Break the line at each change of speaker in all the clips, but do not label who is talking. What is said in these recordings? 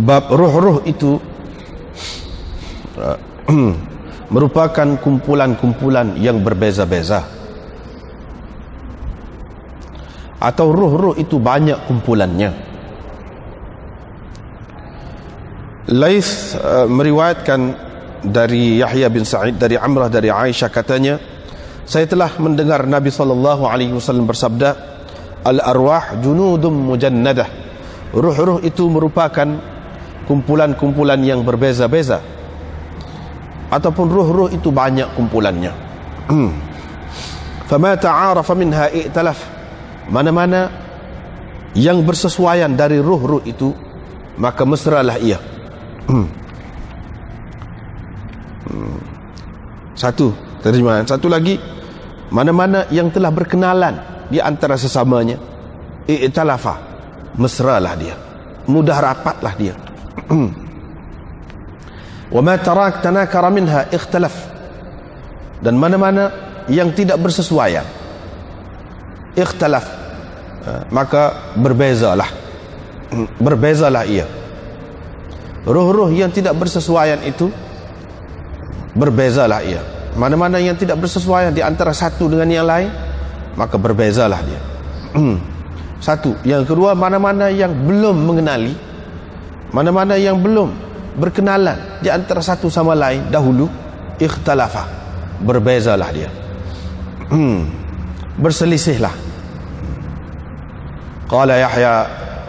Bab ruh-ruh itu merupakan kumpulan-kumpulan yang berbeza-beza, atau ruh-ruh itu banyak kumpulannya. Laits meriwayatkan dari Yahya bin Sa'id dari Amrah dari Aisyah, katanya, saya telah mendengar Nabi SAW bersabda, al-arwah junudum mujannadah, ruh-ruh itu merupakan kumpulan-kumpulan yang berbeza-beza, ataupun ruh-ruh itu banyak kumpulannya. Fama ta'arafa minha i'talaf, mana-mana yang bersesuaian dari ruh-ruh itu, maka mesralah ia. Satu terjemahan. Satu lagi, mana-mana yang telah berkenalan di antara sesamanya, i'talafa, mesralah dia, mudah rapatlah dia. Wa ma tarak tanakara minha ikhtalaf, dan mana-mana yang tidak bersesuaian, ikhtalaf, maka berbezalah, berbezalah ia. Ruh-ruh yang tidak bersesuaian itu berbezalah ia. Mana-mana yang tidak bersesuaian di antara satu dengan yang lain, maka berbezalah dia. Satu. Yang kedua, mana-mana yang belum mengenali, mana-mana yang belum berkenalan di antara satu sama lain dahulu, ikhtalafa, berbezalah dia, berselisihlah. Qala Yahya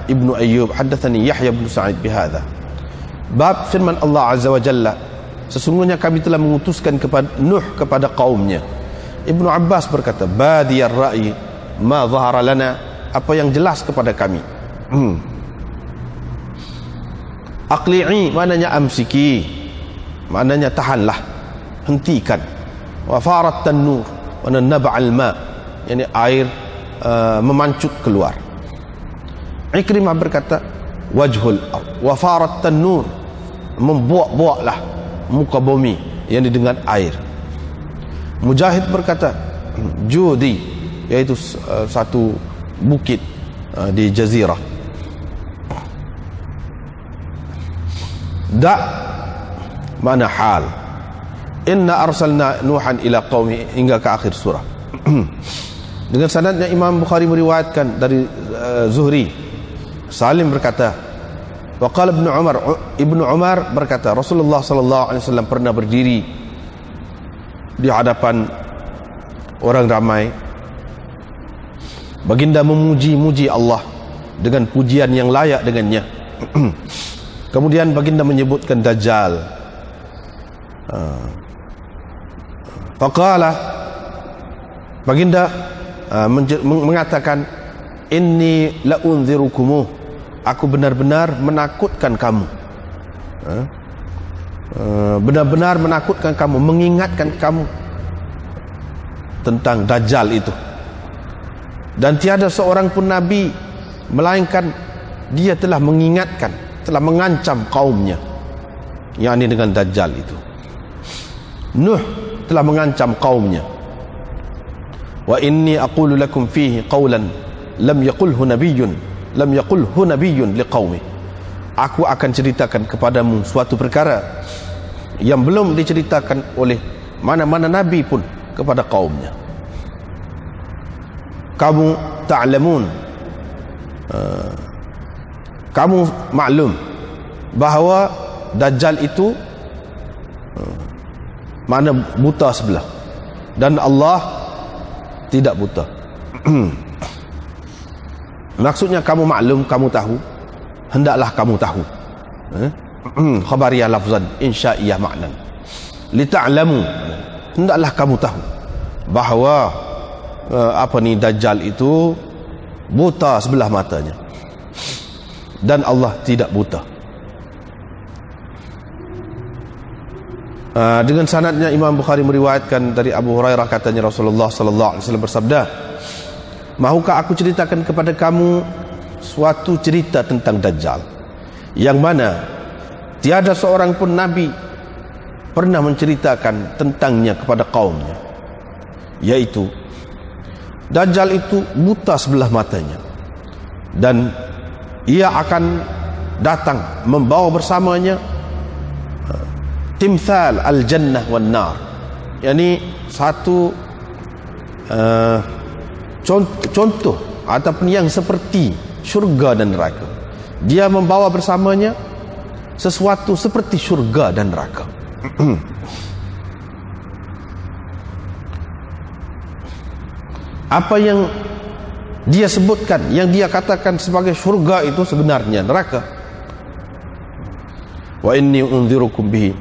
ibnu Ayyub haddatsani Yahya bin Sa'id bihadza. Bab firman Allah Azza wa Jalla, sesungguhnya kami telah mengutuskan kepada Nuh kepada kaumnya. Ibnu Abbas berkata, badiyar ra'i ma zahara lana, apa yang jelas kepada kami. Aqli'i maknanya amsiki, maknanya tahanlah, hentikan. Wa farat tanur wa nab'al ma, yakni air memancut keluar. Ikrimah berkata, wajhul ard wa farat tanur, membuak-buaklah muka bumi, yakni dengan air. Mujahid berkata, judi, yaitu satu bukit di jazirah. Da mana hal. Inna arsalna Nuhan ila qaumi, hingga ke akhir surah. Dengan sanadnya Imam Bukhari meriwayatkan dari Zuhri, Salim berkata, wa qala Ibnu Umar berkata, Rasulullah sallallahu alaihi wasallam pernah berdiri di hadapan orang ramai. Baginda memuji-muji Allah dengan pujian yang layak dengannya. Kemudian baginda menyebutkan Dajjal. Faqala, baginda mengatakan, inni la unzirukumuh, aku benar-benar menakutkan kamu. Benar-benar menakutkan kamu, mengingatkan kamu tentang Dajjal itu. Dan tiada seorang pun Nabi melainkan dia telah mengingatkan, telah mengancam kaumnya, yakni dengan Dajjal itu. Nuh telah mengancam kaumnya. Wa inni aqulu lakum fihi qawlan lam yaqulhu nabiyyun liqaumi, aku akan ceritakan kepadamu suatu perkara yang belum diceritakan oleh mana-mana nabi pun kepada kaumnya. Kamu ta'lamun, kamu maklum bahawa Dajjal itu mana buta sebelah, dan Allah tidak buta. Maksudnya kamu maklum, kamu tahu, hendaklah kamu tahu. Khabariyah lafzan, insya'iyah maknan. Lita'lamu, hendaklah kamu tahu bahawa Dajjal itu buta sebelah matanya, dan Allah tidak buta. Dengan sanadnya Imam Bukhari meriwayatkan dari Abu Hurairah, katanya Rasulullah sallallahu alaihi wasallam bersabda, mahukah aku ceritakan kepada kamu suatu cerita tentang Dajjal, yang mana tiada seorang pun Nabi pernah menceritakan tentangnya kepada kaumnya, yaitu Dajjal itu buta sebelah matanya, dan ia akan datang membawa bersamanya timthal al-jannah wan nar, yakni satu contoh ataupun yang seperti syurga dan neraka. Dia membawa bersamanya sesuatu seperti syurga dan neraka. Apa yang dia sebutkan, yang dia katakan sebagai syurga itu sebenarnya neraka. Wa inni unzirukum bihi,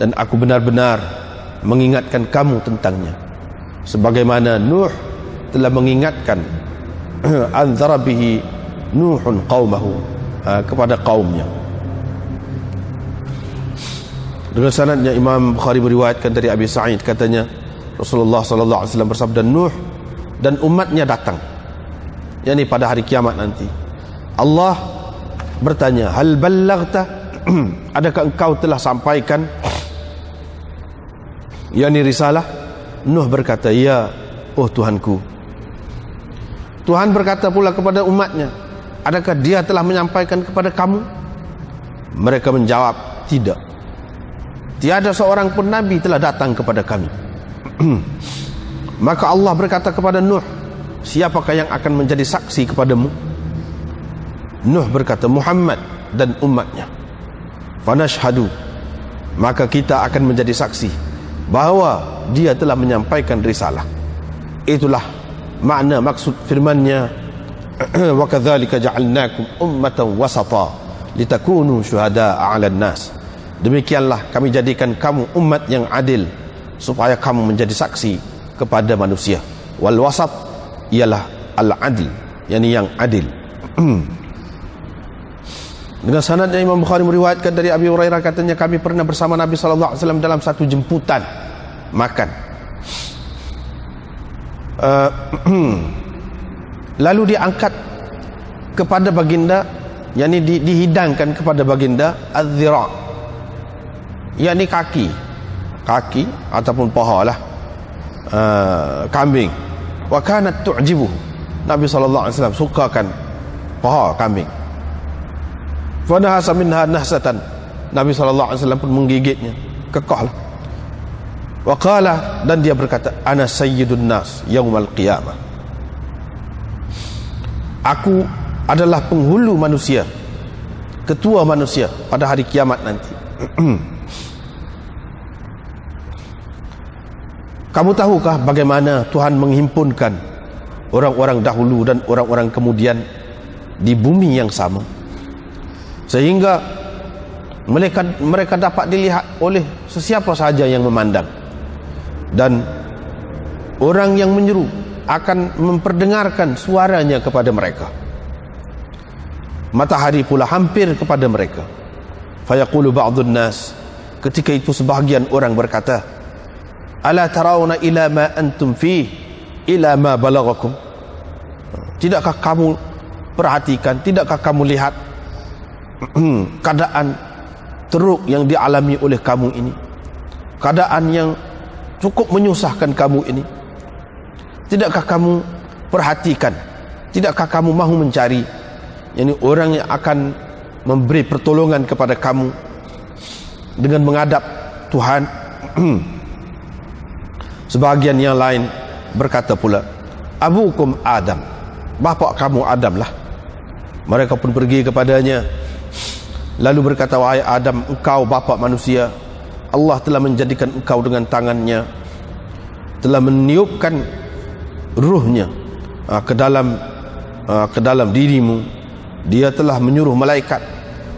dan aku benar-benar mengingatkan kamu tentangnya, sebagaimana Nuh telah mengingatkan anzara bihi Nuhun qaumahu, kepada kaumnya. Dengan sanadnya Imam Bukhari meriwayatkan dari Abi Sa'id, katanya Rasulullah sallallahu alaihi wasallam bersabda, Nuh dan umatnya datang, yakni pada hari kiamat nanti. Allah bertanya, hal ballaghta, adakah engkau telah sampaikan yakni risalah? Nuh berkata, ya, oh Tuhanku. Tuhan berkata pula kepada umatnya, adakah dia telah menyampaikan kepada kamu? Mereka menjawab, tidak. Tiada seorang pun nabi telah datang kepada kami. Maka Allah berkata kepada Nuh, siapakah yang akan menjadi saksi kepadamu? Nuh berkata, Muhammad dan umatnya. Fanashhadu, maka kita akan menjadi saksi bahwa dia telah menyampaikan risalah. Itulah makna maksud firman-Nya, wa kadzalika ja'alnakum ummatan wasata litakunu syuhada'a 'alan nas. Demikianlah kami jadikan kamu umat yang adil supaya kamu menjadi saksi kepada manusia. Wal wasat ialah al-adil, yakni yang adil. Dengan sanadnya Imam Bukhari meriwayatkan dari Abi Hurairah, katanya kami pernah bersama Nabi sallallahu alaihi wasallam dalam satu jemputan makan. Lalu diangkat kepada baginda, yakni dihidangkan kepada baginda az-zira', yakni kaki ataupun paha lah, kambing. Wa kanat tu'jibuhu, Nabi sallallahu alaihi wasallam sukakan paha kambing. Fa nahasa minha nahsatan, Nabi sallallahu alaihi wasallam pun menggigitnya, kekal. Wa qala, dan dia berkata, ana sayyidun nas yaumal qiyamah, aku adalah penghulu manusia, ketua manusia pada hari kiamat nanti. Kamu tahukah bagaimana Tuhan menghimpunkan orang-orang dahulu dan orang-orang kemudian di bumi yang sama, sehingga mereka dapat dilihat oleh sesiapa sahaja yang memandang, dan orang yang menyeru akan memperdengarkan suaranya kepada mereka. Matahari pula hampir kepada mereka. Fayaqulu ba'dun nas, ketika itu sebahagian orang berkata, ala tarawna ila ma antum fi ila ma balaghakum, tidakkah kamu perhatikan, tidakkah kamu lihat keadaan teruk yang dialami oleh kamu ini, keadaan yang cukup menyusahkan kamu ini? Tidakkah kamu perhatikan, tidakkah kamu mahu mencari yakni orang yang akan memberi pertolongan kepada kamu dengan menghadap Tuhan? Sebahagian yang lain berkata pula, abukum Adam, bapa kamu Adam lah. Mereka pun pergi kepadanya, lalu berkata, wahai Adam, engkau bapa manusia, Allah telah menjadikan engkau dengan tangannya, telah meniupkan ruhnya ke dalam dirimu. Dia telah menyuruh malaikat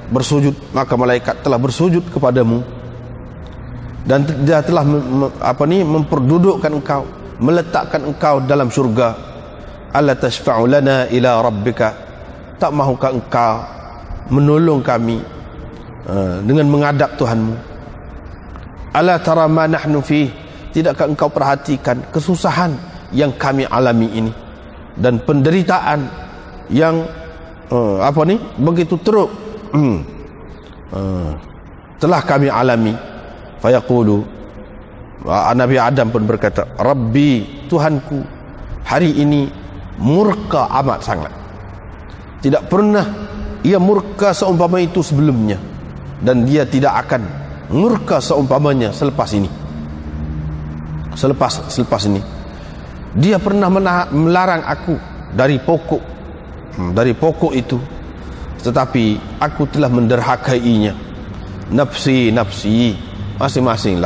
bersujud, maka malaikat telah bersujud kepadamu, dan dia telah memperdudukkan engkau, meletakkan engkau dalam syurga. Alla tashfa'u lana ila rabbika, tak mahukah engkau menolong kami dengan menghadap Tuhanmu? Ala tara ma nahnu fi, tidakkah engkau perhatikan kesusahan yang kami alami ini, dan penderitaan yang begitu teruk telah kami alami. Fayaqulu, Nabi Adam pun berkata, Rabbi, Tuhanku, hari ini murka amat sangat, tidak pernah ia murka seumpama itu sebelumnya, dan dia tidak akan murka seumpamanya selepas ini. Selepas ini dia pernah melarang aku dari pokok itu, tetapi aku telah menderhakainya. Nafsi masing-masing.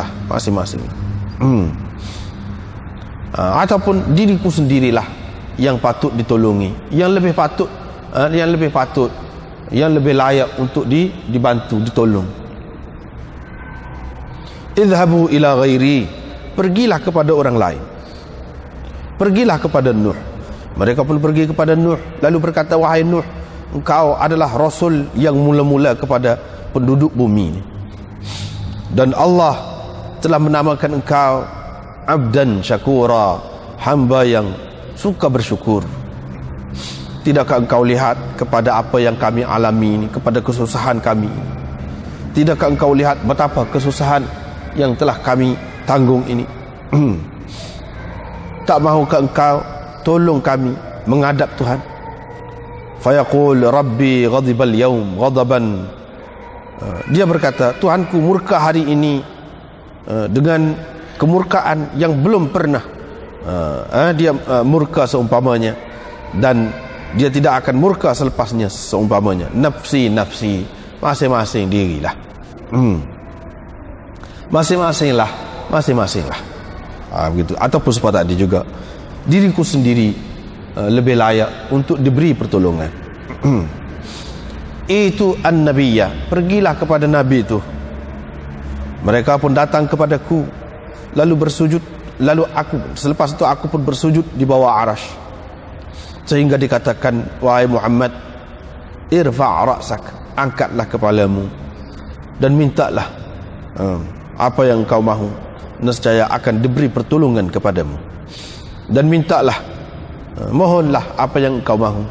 Ataupun diriku sendirilah yang patut ditolongi, yang lebih layak untuk dibantu, ditolong. Idhabu ila ghairi, pergilah kepada orang lain, pergilah kepada Nuh. Mereka pun pergi kepada Nuh, lalu berkata, wahai Nuh, engkau adalah rasul yang mula-mula kepada penduduk bumi ini, dan Allah telah menamakan engkau abdan syakura, hamba yang suka bersyukur. Tidakkah engkau lihat kepada apa yang kami alami ini, kepada kesusahan kami? Tidakkah engkau lihat betapa kesusahan yang telah kami tanggung ini? Tak mahukah engkau tolong kami menghadap Tuhan? Fayaqul rabbi ghadibal yawm ghadaban, dia berkata, Tuhanku murka hari ini dengan kemurkaan yang belum pernah dia murka seumpamanya, dan dia tidak akan murka selepasnya seumpamanya. Nafsi, masing-masing dirilah. Masing-masinglah. Begitu. Ataupun seperti tadi juga, diriku sendiri lebih layak untuk diberi pertolongan. Itu an-nabiyya, pergilah kepada nabi itu. Mereka pun datang kepadaku, lalu bersujud, lalu selepas itu aku pun bersujud di bawah arash, sehingga dikatakan, wahai Muhammad, irfa' ra'sak, angkatlah kepalamu dan mintalah apa yang kau mahu, nescaya akan diberi pertolongan kepadamu. Dan mintalah, mohonlah apa yang kau mahu,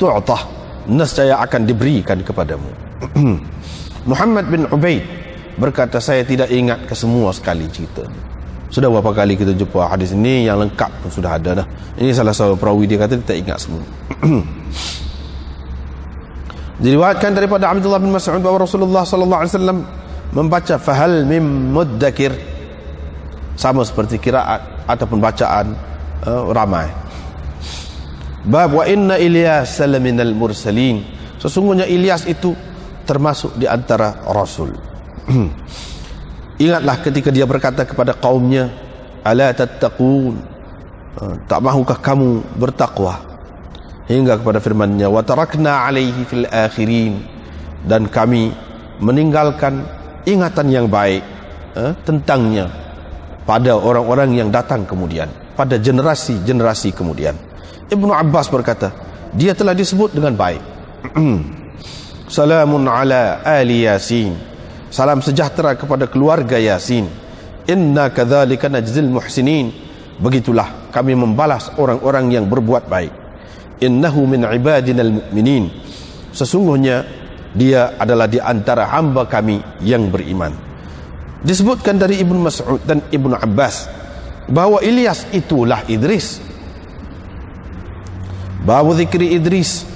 tu'tah, nescaya akan diberikan kepadamu. Muhammad bin Ubaid berkata, saya tidak ingat kesemua sekali cerita. Sudah berapa kali kita jumpa hadis ini, yang lengkap pun sudah ada dah. Ini salah satu perawi, dia kata dia tak ingat semua. Diriwayatkan daripada Abdullah bin Mas'ud bahawa Rasulullah sallallahu alaihi wasallam membaca fahal mim muddakir, sama seperti qiraat ataupun bacaan ramai. Bab wa inna Ilyas laminal mursalin, sesungguhnya Ilyas itu termasuk di antara rasul. Ingatlah ketika dia berkata kepada kaumnya, ala tattaqun, tak mahukah kamu bertakwa, hingga kepada firman-Nya, wa tarakna alaihi fil akhirin, dan kami meninggalkan ingatan yang baik tentangnya pada orang-orang yang datang kemudian, pada generasi-generasi kemudian. Ibnu Abbas berkata, dia telah disebut dengan baik. Salamun ala ali Yasin, salam sejahtera kepada keluarga Yasin. Inna kadzalika najzil muhsinin, begitulah kami membalas orang-orang yang berbuat baik. Innahu min ibadinal mu'minin, sesungguhnya dia adalah di antara hamba kami yang beriman. Disebutkan dari Ibnu Mas'ud dan Ibnu Abbas bahawa Ilyas itulah Idris. Bab zikri Idris,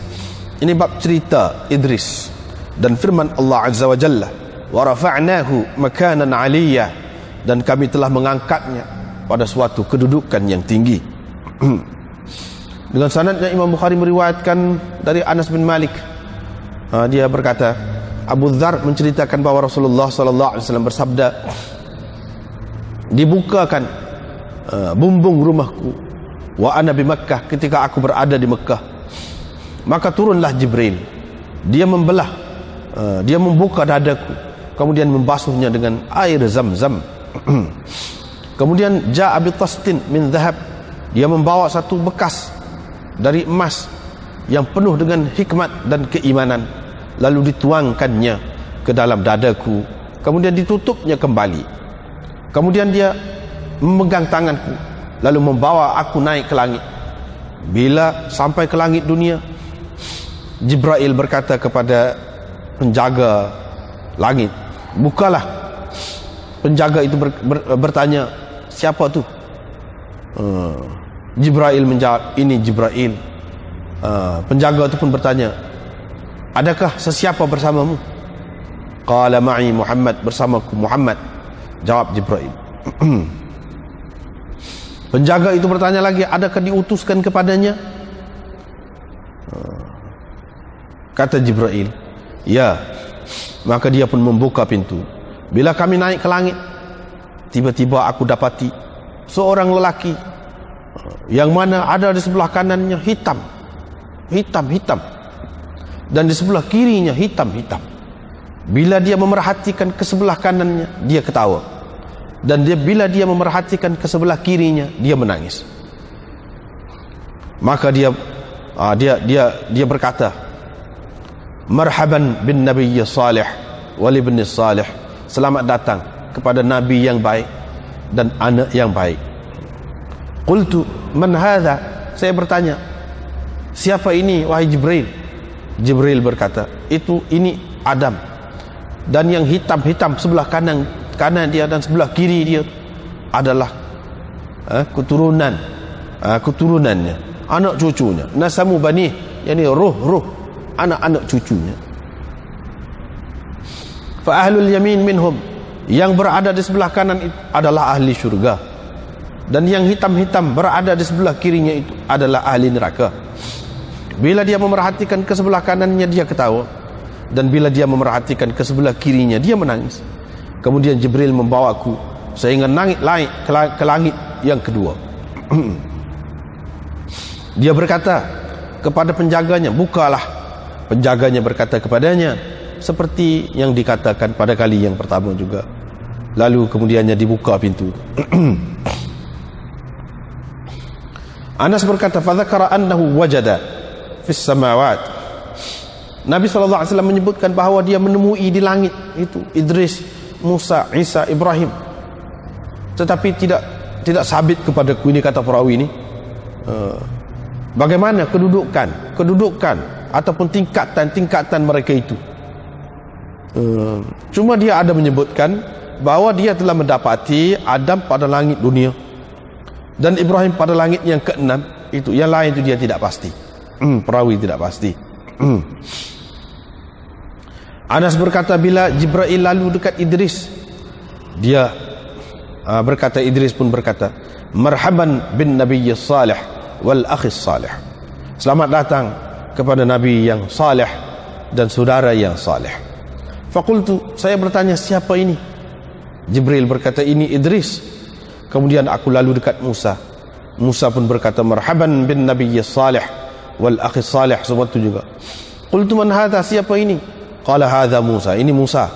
ini bab cerita Idris, dan firman Allah Azza wa Jalla, wa rafa'nahu makanan 'aliyya, dan kami telah mengangkatnya pada suatu kedudukan yang tinggi. Dengan sanadnya Imam Bukhari meriwayatkan dari Anas bin Malik, dia berkata, Abu Dzar menceritakan bahawa Rasulullah sallallahu alaihi wasallam bersabda, dibukakan bumbung rumahku wa ana bi Makkah, ketika aku berada di Mekah, maka turunlah Jibril, dia membelah, dia membuka dadaku, kemudian membasuhnya dengan air Zam-Zam. Kemudian ja'a bi tastin min dhahab, dia membawa satu bekas dari emas yang penuh dengan hikmat dan keimanan, lalu dituangkannya ke dalam dadaku, kemudian ditutupnya kembali. Kemudian dia memegang tanganku, lalu membawa aku naik ke langit. Bila sampai ke langit dunia, Jibril berkata kepada penjaga langit, bukalah. Penjaga itu bertanya, siapa tu? Jibril menjawab, ini Jibril. Penjaga itu pun bertanya, adakah sesiapa bersamamu? Qala ma'i Muhammad, bersamaku Muhammad, jawab Jibril. Penjaga itu bertanya lagi, adakah diutuskan kepadanya? Kata Jibril, ya. Maka dia pun membuka pintu. Bila kami naik ke langit, tiba-tiba aku dapati seorang lelaki yang mana ada di sebelah kanannya hitam, dan di sebelah kirinya hitam. Bila dia memerhatikan ke sebelah kanannya, dia ketawa, dan bila dia memerhatikan ke sebelah kirinya, dia menangis. Maka dia berkata, marhaban bin nabiyyi salih wal ibni salih, selamat datang kepada nabi yang baik dan anak yang baik. Qultu man hadha, saya bertanya, siapa ini wahai Jibril? Jibril berkata, ini Adam, dan yang hitam sebelah kanan dia dan sebelah kiri dia adalah keturunannya, anak cucunya, nasamu bani, yakni ruh anak-anak cucunya. Fa ahlul yamin minhum, yang berada di sebelah kanan itu adalah ahli syurga, dan yang hitam berada di sebelah kirinya itu adalah ahli neraka. Bila dia memerhatikan ke sebelah kanannya, dia ketawa, dan bila dia memerhatikan ke sebelah kirinya, dia menangis. Kemudian Jibril membawaku sehingga naik ke langit yang kedua. Dia berkata kepada penjaganya, bukalah. Penjaganya berkata kepadanya seperti yang dikatakan pada kali yang pertama juga. Lalu kemudiannya dibuka pintu. Anas berkata, fadzakara annahu wajada fis samawat. Nabi SAW menyebutkan bahawa dia menemui di langit itu Idris, Musa, Isa, Ibrahim. Tetapi tidak sabit kepadaku, ini kata perawi ini. Bagaimana kedudukan ataupun tingkatan mereka itu. Cuma dia ada menyebutkan bahawa dia telah mendapati Adam pada langit dunia dan Ibrahim pada langit yang ke-6 itu. Yang lain itu dia tidak pasti. Perawi tidak pasti. Anas berkata, bila Jibril lalu dekat Idris, dia berkata, Idris pun berkata, marhaban bin nabiyyi salih wal akhis salih, selamat datang kepada nabi yang salih dan saudara yang salih. Fakultu, saya bertanya, siapa ini? Jibril berkata, ini Idris. Kemudian aku lalu dekat Musa. Musa pun berkata, marhaban bin nabiyyi salih wal akhis salih, semua itu juga. Qultu man hadha, siapa ini? Qala hadha Musa, ini Musa.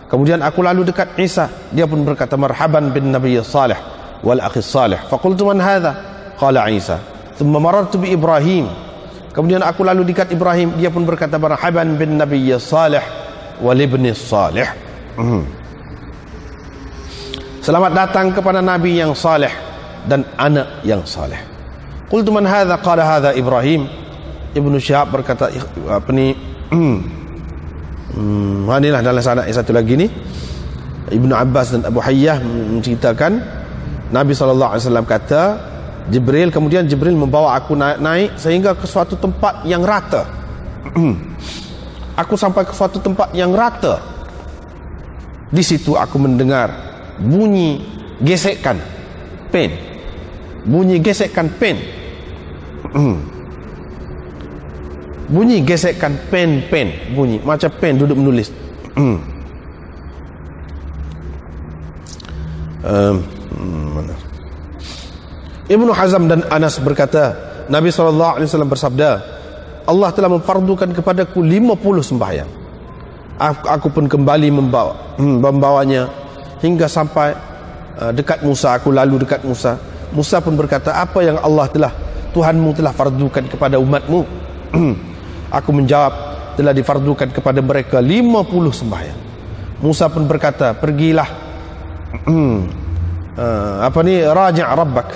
Kemudian aku lalu dekat Isa, dia pun berkata, marhaban bin nabiyyi salih wal akhis salih. Faqultu man hadha? Qala Isa. Thumma marartu bi Ibrahim. Kemudian aku lalu dekat Ibrahim, dia pun berkata, marhaban bin nabiyyi salih wal ibni salih. Selamat datang kepada nabi yang salih dan anak yang salih. Qultu man hadha? Qala hadha Ibrahim. Ibnu Syihab berkata, inilah dalam sanad yang satu lagi ni, Ibnu Abbas dan Abu Hayyah menceritakan Nabi SAW kata, Jibril membawa aku naik sehingga ke suatu tempat yang rata. Aku sampai ke suatu tempat yang rata. Di situ aku mendengar bunyi gesekan pen. Bunyi gesekan pen. Bunyi gesekan pen, bunyi macam pen duduk menulis. Mana? Ibnu Hazm dan Anas berkata, Nabi SAW bersabda, Allah telah memfardukan kepadaku 50 sembahyang. Aku pun kembali membawanya hingga sampai dekat Musa. Aku lalu dekat Musa. Musa pun berkata, apa yang Tuhanmu telah fardukan kepada umatmu? Aku menjawab, telah difardukan kepada mereka 50 sembahyang. Musa pun berkata, pergilah raja' rabbak,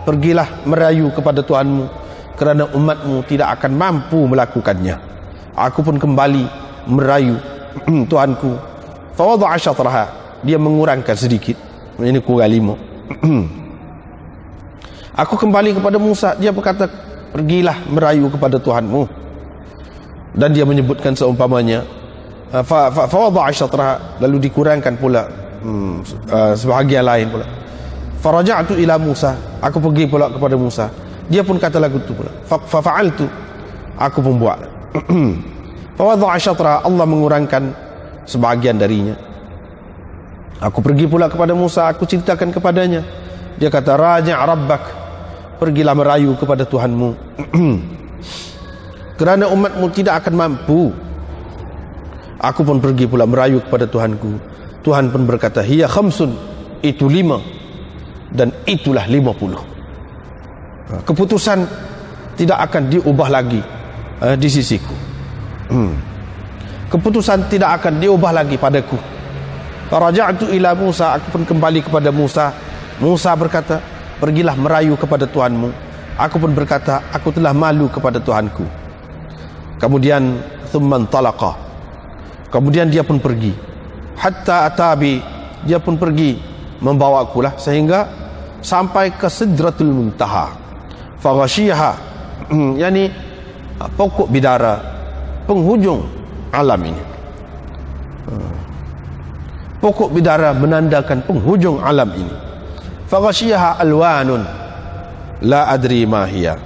pergilah merayu kepada Tuhanmu, kerana umatmu tidak akan mampu melakukannya. Aku pun kembali merayu Tuhanku. Fawadha'a syatraha, dia mengurangkan sedikit, ini kurang 5. Aku kembali kepada Musa, dia berkata, pergilah merayu kepada Tuhanmu. Dan dia menyebutkan seumpamanya fawada'a syatraha, lalu dikurangkan pula sebahagian lain pula. Faraja'tu ila Musa, aku pergi pula kepada Musa, dia pun kata lagu tu pula. Fa'altu, aku pun buat. Fawada'a syatraha, Allah mengurangkan sebahagian darinya. Aku pergi pula kepada Musa, aku ceritakan kepadanya. Dia kata, raja' rabbak, pergilah merayu kepada Tuhanmu. Kerana umatmu tidak akan mampu. Aku pun pergi pula merayu kepada Tuhanku. Tuhan pun berkata, hiya khamsun, itu 5, dan itulah 50. Keputusan tidak akan diubah lagi di sisiku. Keputusan tidak akan diubah lagi padaku. Faraja'tu ila Musa, aku pun kembali kepada Musa. Musa berkata, pergilah merayu kepada Tuhanmu. Aku pun berkata, aku telah malu kepada Tuhanku. Kemudian thumman talaqa, kemudian dia pun pergi. Hatta atabi, dia pun pergi membawaku lah, sehingga sampai ke Sidratul Muntaha. Faghasyiha, yani pokok bidara, penghujung alam ini. Pokok bidara menandakan penghujung alam ini. Faghasyiha alwanun la adri ma hiya.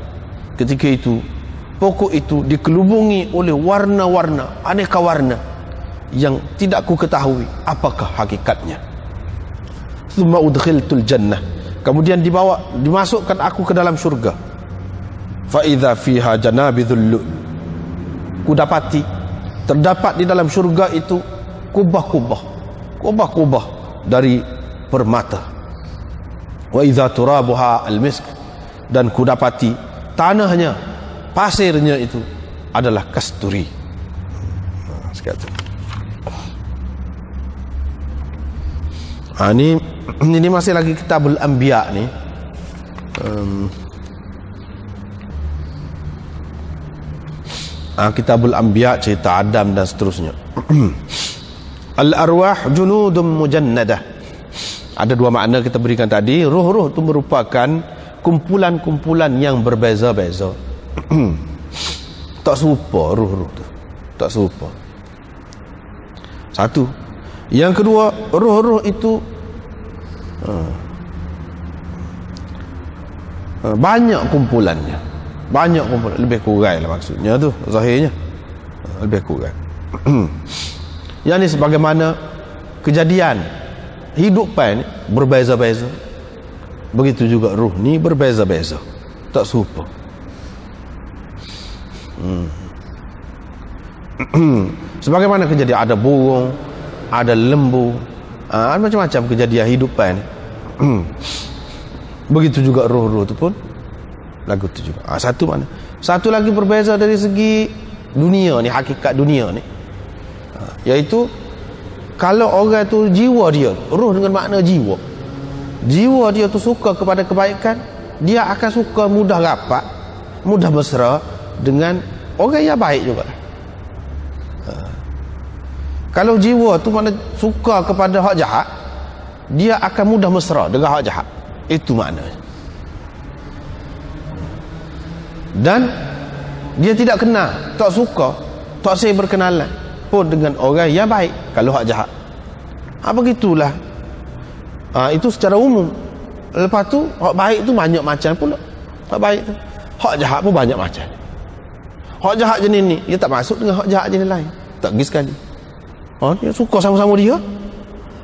Ketika itu pokok itu dikelubungi oleh warna-warna, aneka warna yang tidak ku ketahui apakah hakikatnya. Thumma udkhiltul jannah, kemudian dimasukkan aku ke dalam syurga. Fa idza fiha janabidhul lu'lu, ku dapati terdapat di dalam syurga itu kubah-kubah dari permata. Wa idza turabuha almisk, dan ku dapati tanahnya, pasirnya itu adalah kasturi. Ini masih lagi Kitabul Anbiya ni. Kitabul Anbiya cerita Adam dan seterusnya. Al-arwah junudun mujannadah. Ada dua makna kita berikan tadi. Ruh-ruh itu merupakan kumpulan-kumpulan yang berbeza-beza. Tak serupa ruh-ruh tu, tak serupa. Satu. Yang kedua, ruh-ruh itu banyak kumpulannya, banyak kumpulan, lebih kurang lah maksudnya tu, zahirnya lebih kurang. Yang ni sebagaimana kejadian hidupan berbeza-beza, begitu juga ruh ni berbeza-beza, tak serupa. Sebagaimana kejadian ada burung, ada lembu, macam-macam kejadian hidupan. Begitu juga roh-roh itu pun lagu itu juga. Satu mana? Satu lagi berbeza dari segi dunia ni, hakikat dunia ni, iaitu kalau orang tu jiwa dia, roh dengan makna jiwa, jiwa dia tu suka kepada kebaikan, dia akan suka mudah rapat, mudah mesra dengan orang yang baik juga. Kalau jiwa tu mana suka kepada hak jahat, dia akan mudah mesra dengan hak jahat. Itu maknanya. Dan dia tidak kenal, tak suka, tak saya berkenalan pun dengan orang yang baik kalau hak jahat. Begitulah. Itu secara umum. Lepas tu hak baik tu banyak macam pula. Hak baik tu, hak jahat pun banyak macam. Hak jahat jenis ni dia tak masuk dengan hak jahat jenis lain, tak pergi sekali. Dia suka sama-sama dia.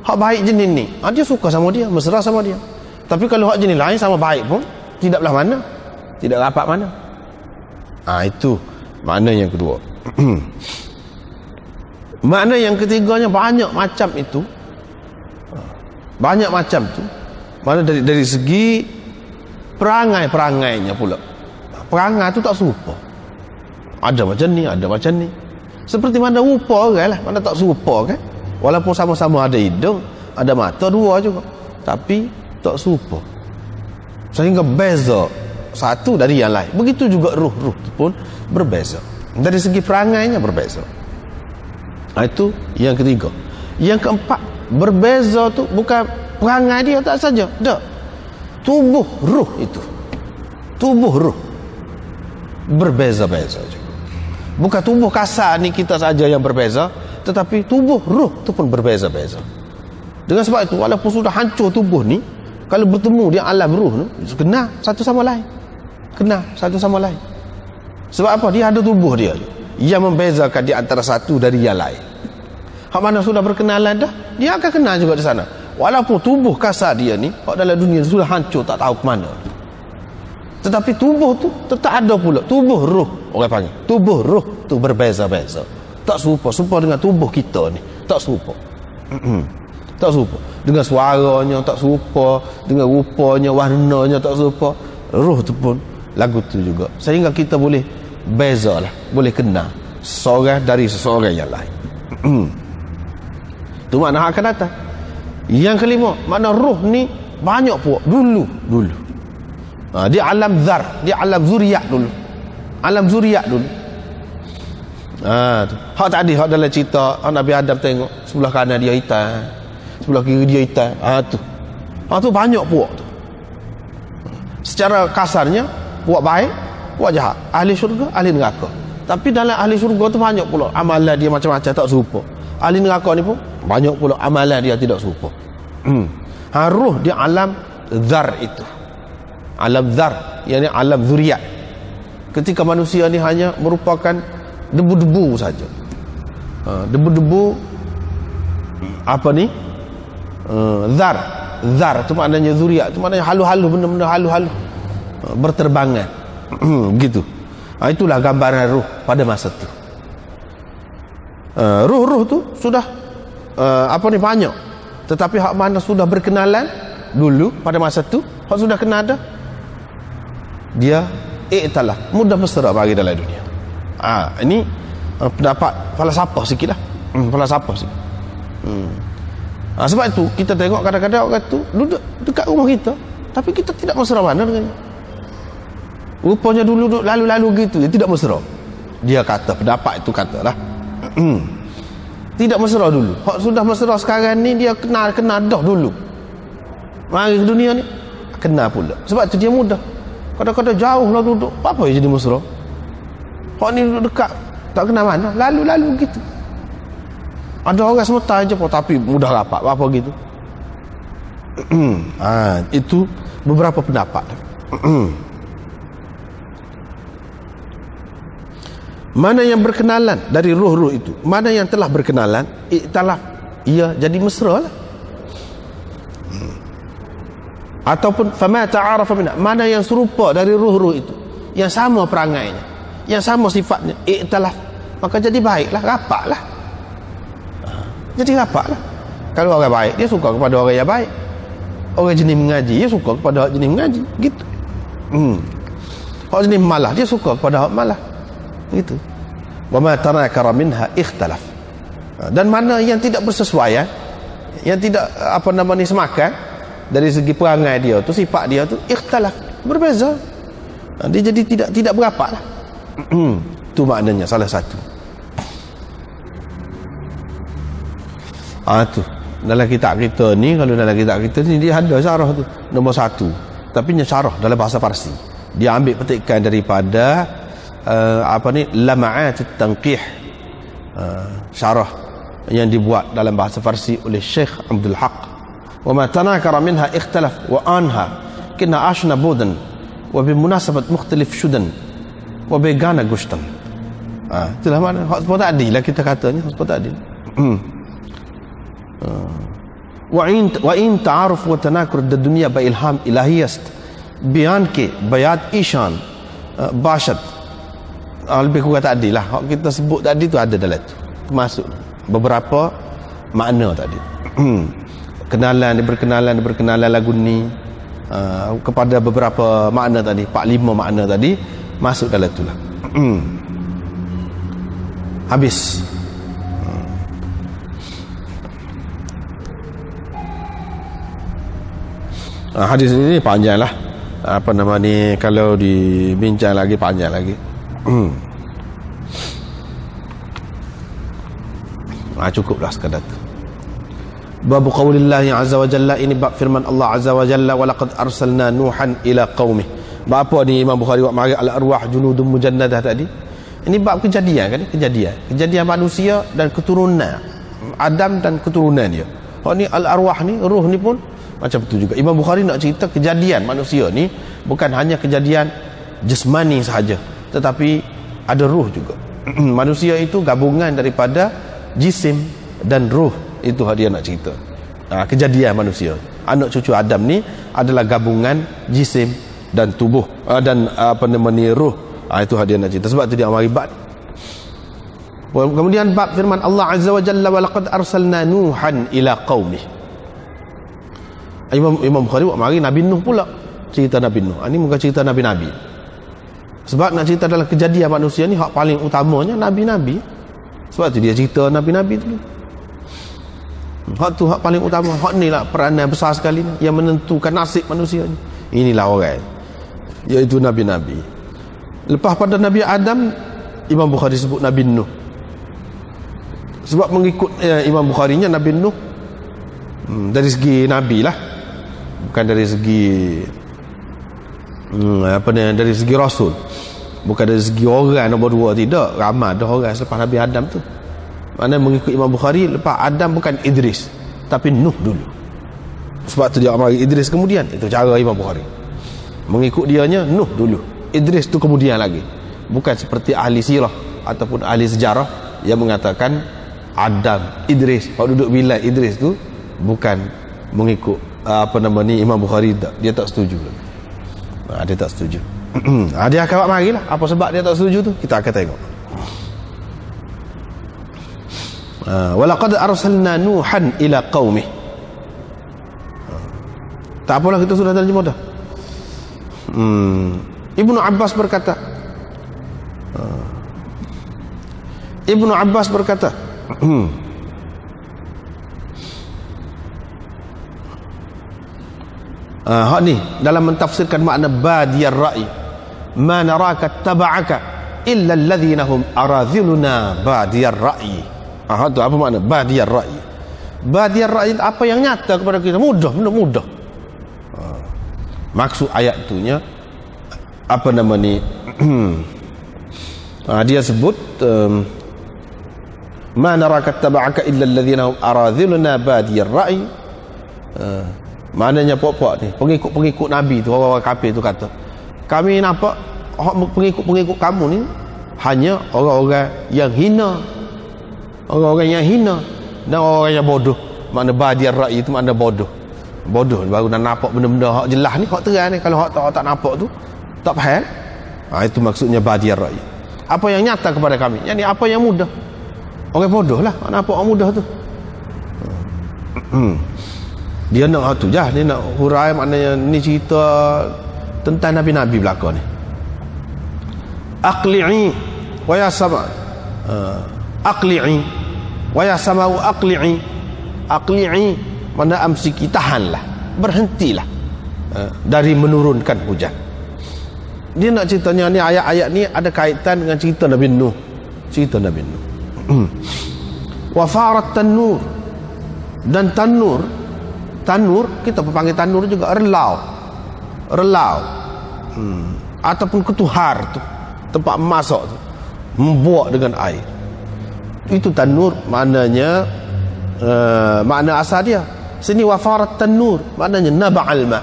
Hak baik jenis ni, dia suka sama dia, mesra sama dia. Tapi kalau hak jenis lain sama baik pun tidak belah mana, tidak rapat mana. Itu makna yang kedua. Makna yang ketiganya, banyak macam itu, banyak macam tu. Mana dari segi perangai-perangainya pula. Perangai tu tak serupa. Ada macam ni, ada macam ni. Seperti mana rupa orang lah, mana tak serupa kan. Walaupun sama-sama ada hidung, ada mata dua juga, tapi tak serupa, sehingga beza satu dari yang lain. Begitu juga ruh-ruh pun berbeza, dari segi perangainya berbeza. Itu yang ketiga. Yang keempat, berbeza tu bukan perangai dia tak saja, tak, tubuh ruh itu, tubuh ruh berbeza-beza juga. Bukan tubuh kasar ni kita saja yang berbeza, tetapi tubuh ruh tu pun berbeza-beza. Dengan sebab itu, walaupun sudah hancur tubuh ni, kalau bertemu di alam ruh tu, kena satu sama lain. Kena satu sama lain. Sebab apa? Dia ada tubuh dia yang membezakan di antara satu dari yang lain. Hak mana sudah berkenalan dah, dia akan kenal juga di sana. Walaupun tubuh kasar dia ni, hak dalam dunia sudah hancur, tak tahu ke mana. Tetapi tubuh tu tetap ada pula. Tubuh ruh, orang panggil. Tubuh ruh tu berbeza-beza. Tak serupa dengan tubuh kita ni. Tak serupa. Tak serupa. Dengan suaranya tak serupa, dengan rupanya, warnanya tak serupa. Ruh tu pun lagu tu juga. Sehingga kita boleh bezalah, boleh kenal seorang dari seseorang yang lain. Tu makna akan datang. Yang kelima, makna ruh ni banyak pun dulu. Dia alam zar, dia alam zuriat dulu. Alam zuriat dulu. Tu. Hak tadi, hak dalam cerita Nabi Adam tengok sebelah kanan dia hitam, sebelah kiri dia hitam. Tu banyak puak tu. Secara kasarnya puak baik, puak jahat, ahli syurga, ahli neraka. Tapi dalam ahli syurga tu banyak pula amalan dia macam-macam tak serupa. Ahli neraka ni pun banyak pula amalan dia tidak serupa. Ruh dia alam zar itu. Alam zar, yakni alam zuriat. Ketika manusia ni hanya merupakan debu-debu saja. Debu-debu apa ni? Zar tu maknanya zuriat, tu maknanya halu-halu, benda-benda halu-halu berterbangan. Gitu. Itulah gambaran ruh pada masa tu. Ruh-ruh tu sudah banyak. Tetapi hak mana sudah berkenalan dulu pada masa tu, hak sudah kenal dah, dia iktalah, mudah mesra bagi dalam dunia. Ini pendapat falsafah sikit lah. Falsafah sikit. Sebab itu kita tengok kadang-kadang orang tu duduk dekat rumah kita, tapi kita tidak mesra mana dengan dia. Rupanya dulu duduk lalu-lalu gitu, dia tidak mesra. Dia kata, pendapat itu katalah, tidak mesra dulu. Hak sudah mesra sekarang ni, dia kenal dah dulu. Mari ke dunia ni kenal pula. Sebab tu dia mudah. Kadang-kadang jauh lah duduk, apa yang jadi mesra? Hak ni duduk dekat, tak kenal mana, lalu-lalu gitu. Ada orang semetar je pun, tapi mudah rapat, apa gitu. Itu beberapa pendapat. Mana yang berkenalan dari ruh-ruh itu, mana yang telah berkenalan, iktalaf, ia jadi mesra lah. Ataupun fama ta'arafa minha, mana yang serupa dari ruh-ruh itu, yang sama perangainya, yang sama sifatnya, iktalaf, maka jadi baiklah, rapatlah. Jadi rapatlah. Kalau orang baik, dia suka kepada orang yang baik. Orang jenis mengaji, dia suka kepada jenis mengaji, gitu. Orang jenis malah, dia suka kepada orang malah, gitu. Wa ma tanakara minha ikhtalaf. Dan mana yang tidak bersesuaian, yang tidak semakan dari segi perangai dia tu, sifat dia tu ikhtalaf, berbeza. Dia jadi tidak berapat lah. Tu maknanya salah satu. Tu dalam kitab kita ni, kalau dalam kitab kita ni dia ada syarah tu nombor 1, tapi nya syarah dalam bahasa Parsi. Dia ambil petikan daripada Lama'at at-Tanqih, syarah yang dibuat dalam bahasa Farsi oleh Syekh Abdul Haq. Wa ma tanakara minha ikhtalaf wa anha kina ashna budan wa bi munasabat mukhtalif shudan wa bi gana gushtan. Itulah makna hak sebab tadi lah kita katanya, sebab tadi. Wa in ta'aruf wa tanakur ad-dunya bi ilham ilahiyast bayan ke bayat ishan bashat. Lebih kurang tadi lah hak kita sebut tadi tu ada dalam tu, termasuk beberapa makna tadi. berkenalan lagu ni kepada beberapa makna tadi, 4-5 makna tadi masuk dalam tu lah. Habis. Hadis ini panjang lah, kalau dibincang lagi panjang lagi. Cukuplah sekadar tu. Bab qaulillahi azza wa jalla, ini bab firman Allah azza wa jalla, wa laqad arsalna nuhan ila qaumih. Bab apa ni Imam Bukhari buat mari al arwah junudun mujannadah tadi? Ini bab kejadian kan, kejadian manusia dan keturunan Adam dan keturunan dia. Ni al-arwah ni, ruh ni pun macam tu juga. Imam Bukhari nak cerita kejadian manusia ni bukan hanya kejadian jasmani sahaja, tetapi ada ruh juga. Manusia itu gabungan daripada jisim dan ruh. Itu dia nak cerita. Kejadian manusia. Anak cucu Adam ni adalah gabungan jisim dan tubuh dan ruh. Itu dia nak cerita. Sebab tu dia amari bab. Kemudian bab firman Allah Azza wa Jalla, wa laqad arsalna Nuhan ila qaumih. Imam Bukhari buat mari Nabi Nuh pula, cerita Nabi Nuh. Ini bukan cerita Nabi-Nabi. Sebab nak cerita dalam kejadian manusia ni hak paling utamanya Nabi-Nabi. Sebab tu dia cerita Nabi-Nabi tu. Hak tu hak paling utama. Hak ni lah peranan besar sekali ni, yang menentukan nasib manusia ni. Inilah orang, iaitu Nabi-Nabi. Lepas pada Nabi Adam, Imam Bukhari sebut Nabi Nuh. Sebab mengikut Imam Bukhari nya Nabi Nuh dari segi Nabi lah, bukan dari segi dari segi Rasul, bukan dari segi orang nombor dua. Tidak, ramai dah orang selepas Nabi Adam tu. Mana mengikut Imam Bukhari, lepas Adam bukan Idris tapi Nuh dulu. Sebab tu dia amari Idris kemudian. Itu cara Imam Bukhari. Mengikut dianya Nuh dulu, Idris tu kemudian lagi. Bukan seperti ahli sirah ataupun ahli sejarah yang mengatakan Adam, Idris, kalau duduk bilai Idris tu bukan mengikut Imam Bukhari. Dia tak setuju. Dia tak setuju. Dia akan buat marilah. Apa sebab dia tak setuju tu kita akan tengok. Walaqad arsalna Nuhan ila qaumih. Tak apalah, kita sudah terjemah dah. Ibnu Abbas berkata, hak ni dalam mentafsirkan makna badiyar ra'i, ma naraka taba'aka illa alladhina hum aradhiluna badiyar ra'i. Tu apa makna badiyar ra'i? Badiyar ra'i apa yang nyata kepada kita, mudah. Maksud ayat tu nya dia sebut ma naraka taba'aka illa alladhina hum aradhiluna badiyar ra'i. Maknanya pokok ni pengikut Nabi tu, orang-orang kafir tu kata, kami nampak pengikut kamu ni hanya orang-orang yang hina, dan orang yang bodoh. Makna badiyar ra'i itu makna bodoh baru nak nampak benda-benda hak jelas ni, hak terang ni. Kalau hak tak nampak tu tak faham. Itu maksudnya badiyar ra'i. Apa yang nyata kepada kami, yakni apa yang mudah. Orang bodoh lah nampak orang mudah tu. Dia nak tu jah, dia nak hurai maknanya ni cerita tentang Nabi-Nabi belaka ni. Aqli'i wa ya sama. Aqli'i wa ya sama aqli'i. Aqli'i mana amsiki, tahanlah, berhentilah dari menurunkan hujan. Dia nak ceritanya ni, ayat-ayat ni ada kaitan dengan cerita Nabi Nuh. Wa farat tanur, dan tanur kita panggil tanur juga relau ataupun ketuhar tu, tempat masak tu, membuak dengan air. Itu tanur maknanya, makna asal dia sini. Wafarat tanur maknanya naba'al ma,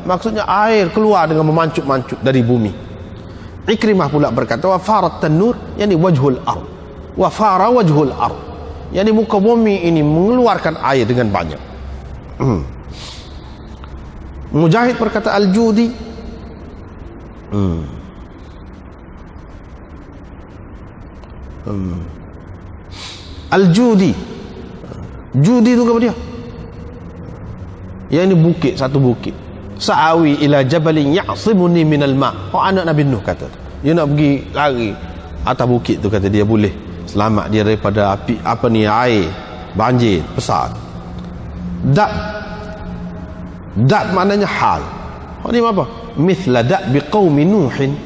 maksudnya air keluar dengan memancut-mancut dari bumi. Ikrimah pula berkata wafarat tanur yani wajhul ard, wafara wajhul ard yani muka bumi ini mengeluarkan air dengan banyak. Mujahid berkata al-judi al-judi itu apa dia? Yang ini bukit, satu bukit. Sa'awi ila jabalin ya'simuni minal ma'. Anak Nabi Nuh kata, dia nak pergi lari atas bukit tu, kata dia boleh selamat dia daripada api air banjir besar. Dat maknanya hal. Ini apa? Mithla da'bi qaumi Nuhin.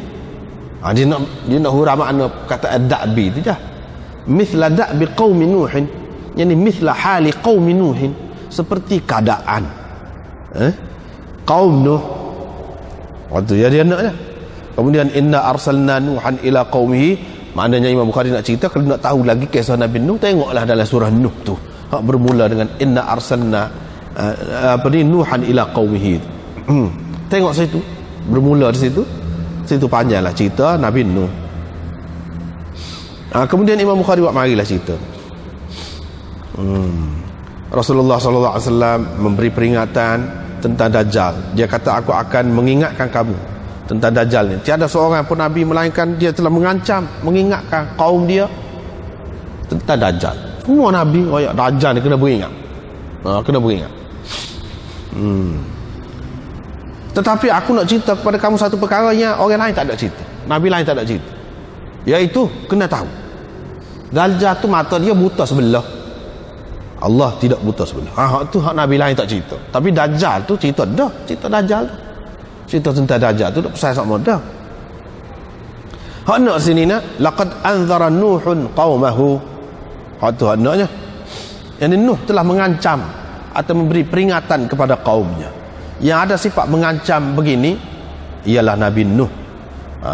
Dia nak hurah makna kata da'bi tu je. Mithla da'bi qaumi Nuhin, yani mithla hali qaumi Nuhin, seperti keadaan kaum Nuh waktu dia naknya. Kemudian inna arsalna Nuhan ila qaumihi Maknanya Imam Bukhari nak cerita, kalau nak tahu lagi kisah Nabi Nuh, tengoklah dalam surah Nuh tu. Hak bermula dengan inna arsalna Nuhan ila qaumihi. Tengok situ, bermula di situ. Situ panjanglah cerita Nabi Nuh. Kemudian Imam Bukhari buat marilah cerita. Rasulullah SAW memberi peringatan tentang Dajjal. Dia kata, aku akan mengingatkan kamu tentang Dajjal ni. Tiada seorang pun Nabi melainkan dia telah mengancam, mengingatkan kaum dia tentang Dajjal. Semua Nabi, oh ya, Dajjal ni kena beringat. Kena beringat. Tetapi aku nak cerita kepada kamu satu perkara yang orang lain tak ada cerita, Nabi lain tak ada cerita, iaitu kena tahu Dajjal tu mata dia buta sebelah, Allah tidak buta sebelah. Hak tu hak Nabi lain tak cerita. Tapi Dajjal tu cerita dah, cerita Dajjal tu, cerita tentang Dajjal tu tak pasal sama dah. Hak nak sini nak laqad anzara Nuhun qaumahu. Hak tu hak naknya, yang Nuh telah mengancam atau memberi peringatan kepada kaumnya. Yang ada sifat mengancam begini ialah Nabi Nuh,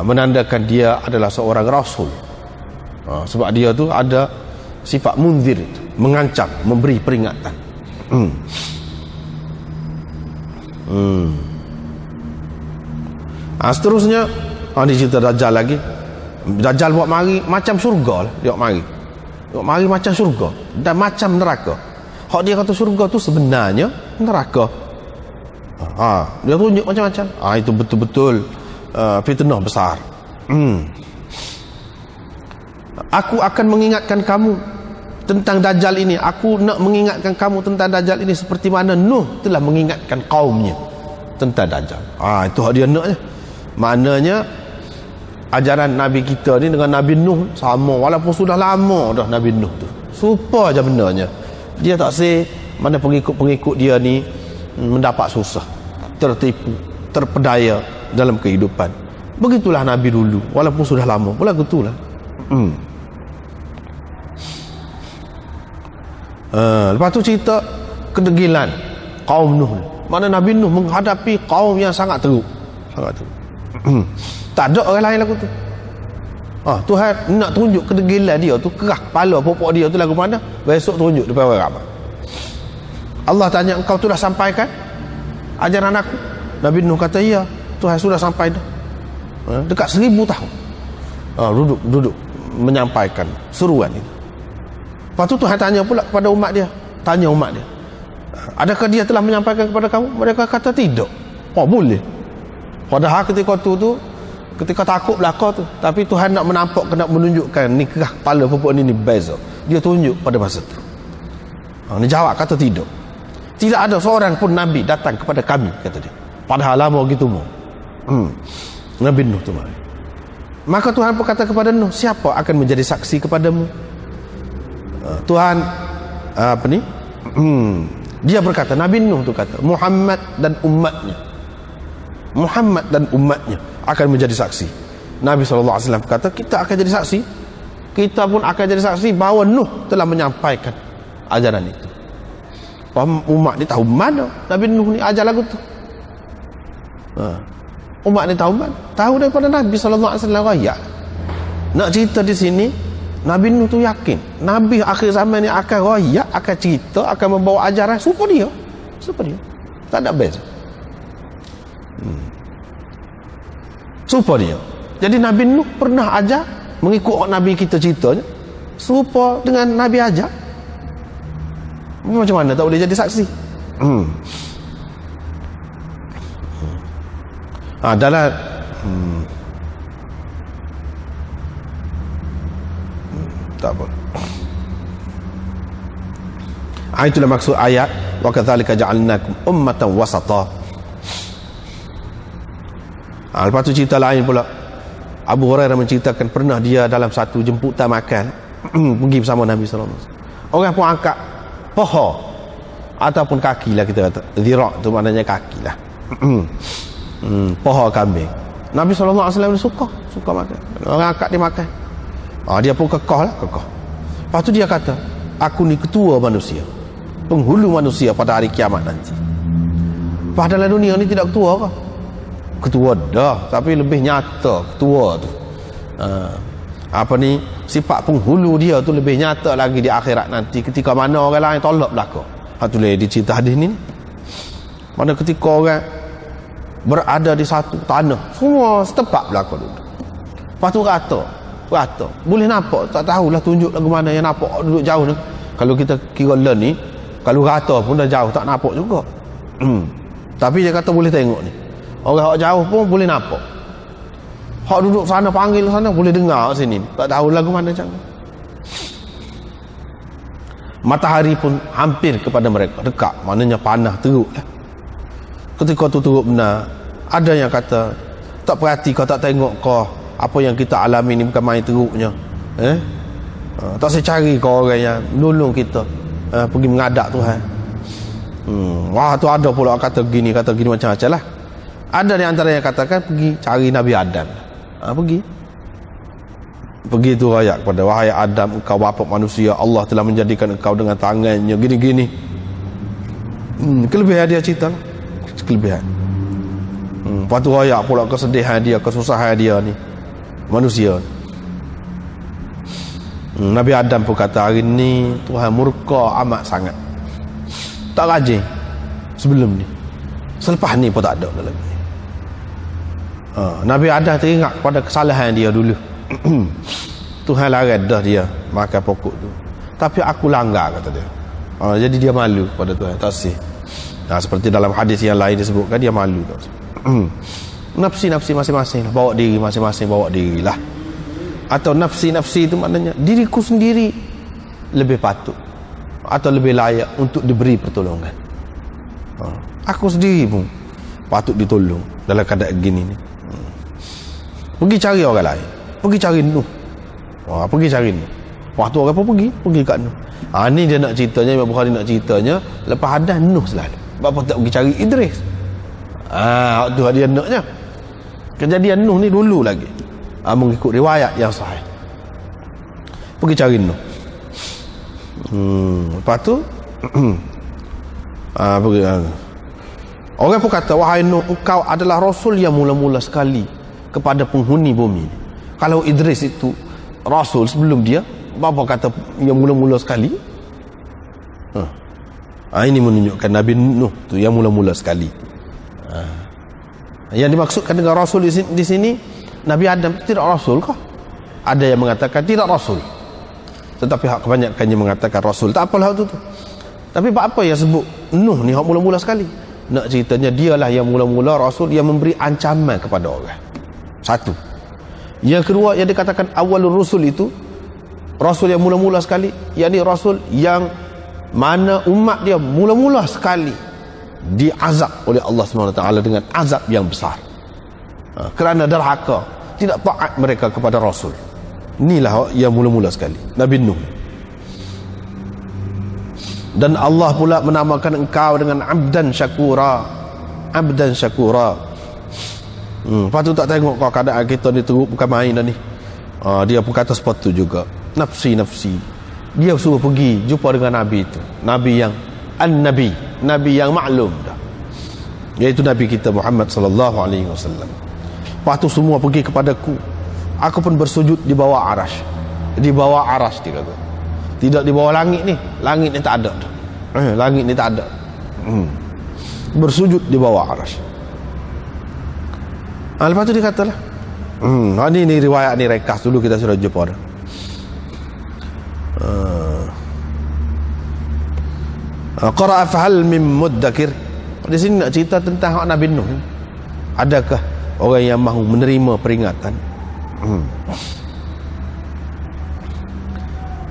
menandakan dia adalah seorang rasul. Sebab dia tu ada sifat munzir, mengancam, memberi peringatan. Seterusnya dia cerita Dajjal lagi. Dajjal buat mari macam syurga lah. Dia buat mari macam syurga dan macam neraka. Hak dia kata syurga tu sebenarnya neraka. Dia tunjuk macam-macam. Itu betul-betul fitnah besar. Aku akan mengingatkan kamu tentang Dajjal ini. Aku nak mengingatkan kamu tentang Dajjal ini seperti mana Nuh telah mengingatkan kaumnya tentang Dajjal. Itu hak dia naknya. Maknanya ajaran Nabi kita ni dengan Nabi Nuh sama, walaupun sudah lama dah Nabi Nuh tu. Supa je benarnya. Dia tak say mana pengikut-pengikut dia ni mendapat susah, tertipu, terpedaya dalam kehidupan. Begitulah Nabi dulu, walaupun sudah lama pula gitulah. Lepas tu cerita kedegilan kaum Nuh. Mana Nabi Nuh menghadapi kaum yang sangat teruk, sangat teruk. Tak ada orang lain lagu tu. Tuhan nak tunjuk kedegilan dia tu, kerah kepala pokok dia tu lagu mana, besok tunjuk depan orang ramai. Allah tanya, engkau tu dah sampaikan ajaran aku? Nabi Nuh kata, ya Tuhan sudah sampai dah. Dekat 1000 tahun duduk menyampaikan seruan itu. Lepas tu Tuhan tanya pula kepada umat dia, tanya umat dia, adakah dia telah menyampaikan kepada kamu? Mereka kata tidak. Boleh. Padahal ketika ketika takut belaka tu, tapi Tuhan nak menampak, nak menunjukkan ni kerah kepala pokok ni beza. Dia tunjuk pada masa tu. Ni jawab kata tidak. Tidak ada seorang pun Nabi datang kepada kami, kata dia. Padahal lama gitu mau. Nabi Nuh tu mari. Maka Tuhan berkata kepada Nuh, siapa akan menjadi saksi kepadamu? Tuhan dia berkata, Nabi Nuh tu kata, Muhammad dan umatnya akan menjadi saksi. Nabi SAW kata, kita akan jadi saksi. Kita pun akan jadi saksi bahawa Nuh telah menyampaikan ajaran itu. Umat ni tahu mana Nabi Nuh ni ajar lagu tu. Umat ni tahu mana? Tahu daripada Nabi SAW raya. Nak cerita di sini, Nabi Nuh tu yakin Nabi akhir zaman ni akan raya, akan cerita, akan membawa ajaran serupa dia. Tak ada beza. Serupa dia. Jadi Nabi Nuh pernah ajar mengikut Nabi kita ceritanya, serupa dengan Nabi ajar. Macam mana tak boleh jadi saksi? Dalam tak apa. Itulah maksud ayat wa kadzalika ja'alnakum ummatan wasata. Lepas tu cerita lain pula, Abu Hurairah menceritakan pernah dia dalam satu jemputan makan pergi bersama Nabi SAW. Orang pun angkat paha ataupun kaki lah, kita kata zirak tu maknanya kaki lah. Paha kambing. Nabi SAW suka makan. Orang angkat dia makan. Dia pun kekeh. Lepas tu dia kata, aku ni ketua manusia, penghulu manusia pada hari kiamat nanti. Padahal dunia ni tidak ketua ke? Ketua dah, tapi lebih nyata ketua tu. apa ni, sifat penghulu dia tu lebih nyata lagi di akhirat nanti, ketika mana orang lain tolak belaka. Tu leh di cerita hadis ni. Mana ketika orang berada di satu tanah, semua setempat belaka dulu. Lepas tu rata. Boleh nampak, tak tahulah tunjuk lagu mana yang nampak duduk jauh ni. Kalau kita kira learn ni, kalau rata pun dah jauh tak nampak juga. Tapi dia kata boleh tengok ni. Orang jauh pun boleh nampak. Hak duduk sana panggil sana boleh dengar sini. Tak tahu lagu mana macam. Matahari pun hampir kepada mereka, dekat. Maknanya panah teruk lah. Ketika tu teruk benar, ada yang kata tak perhati kau, tak tengok kau, apa yang kita alami ni bukan main teruknya. Tak saya cari kau orang yang nolong kita, pergi mengadap Tuhan. Wah, tu ada pula kata gini macam-macam lah. Ada di antara yang katakan pergi cari Nabi Adam. Pergi tu ayat kepada, wahai Adam, engkau bapa manusia, Allah telah menjadikan engkau dengan tangannya gini-gini. Kelebihan dia cerita, kelebihan. Lepas tu ayat pula kesedihan dia, kesusahan dia ni, manusia. Nabi Adam pun kata, hari ni Tuhan murka amat sangat, tak rajin sebelum ni, selepas ni pun tak ada lagi. Nabi Adam teringat pada kesalahan dia dulu. Tuhan larang dah dia makan pokok tu, tapi aku langgar, kata dia. Jadi dia malu pada Tuhan, tak sih. Seperti dalam hadis yang lain disebutkan, dia malu. Nafsi-nafsi masing-masing, bawa diri masing-masing, bawa dirilah. Atau nafsi-nafsi itu maknanya diriku sendiri lebih patut atau lebih layak untuk diberi pertolongan. Aku sendiri pun patut ditolong dalam keadaan gini ni. Pergi cari orang lain, pergi cari Nuh. Pergi cari Nuh. Waktu orang pun pergi kat Nuh. Ni dia nak ceritanya, Imam Bukhari nak ceritanya lepas hadas Nuh selalu. Bapa tak pergi cari Idris. Waktu dia naknya. Kejadian Nuh ni dulu lagi. Mengikut riwayat yang sahih. Pergi cari Nuh. Lepas tu pergi. Orang pun kata, wahai Nuh, engkau adalah rasul yang mula-mula sekali kepada penghuni bumi. Kalau Idris itu rasul sebelum dia, bapa kata yang mula-mula sekali. Ini menunjukkan Nabi Nuh tu yang mula-mula sekali. Yang dimaksudkan dengan rasul di sini, Nabi Adam tidak rasul kah? Ada yang mengatakan tidak rasul, tetapi hak kebanyakannya mengatakan rasul. Tak apalah tu. Tapi apa yang sebut Nuh ni hak mula-mula sekali? Nak ceritanya dialah yang mula-mula rasul yang memberi ancaman kepada orang. Satu. Yang kedua, yang dikatakan awalur rusul itu rasul yang mula-mula sekali, yakni rasul yang mana umat dia mula-mula sekali diazab oleh Allah SWT dengan azab yang besar, kerana derhaka, tidak taat mereka kepada rasul. Inilah yang mula-mula sekali, Nabi Nuh. Dan Allah pula menamakan engkau dengan abdan syakura. Lepas tu tak tengok kau keadaan kita ni teruk, bukan main dah ni. Dia pun kata seperti tu juga, nafsi. Dia suruh pergi jumpa dengan Nabi itu, Nabi yang An-Nabi, Nabi yang maklum dah, iaitu Nabi kita Muhammad sallallahu alaihi wasallam. Lepas tu semua pergi kepadaku, aku pun bersujud di bawah arash. Di bawah arash dia kata, tidak di bawah langit ni. Langit ni tak ada dah. Langit ni tak ada. Bersujud di bawah arash. Lepas tu dia katalah, ni riwayat ni rekas dulu kita sudah jumpa dah. Qara'a fahal min muddakir. Di sini nak cerita tentang hak Nabi Nuh. Adakah orang yang mahu menerima peringatan?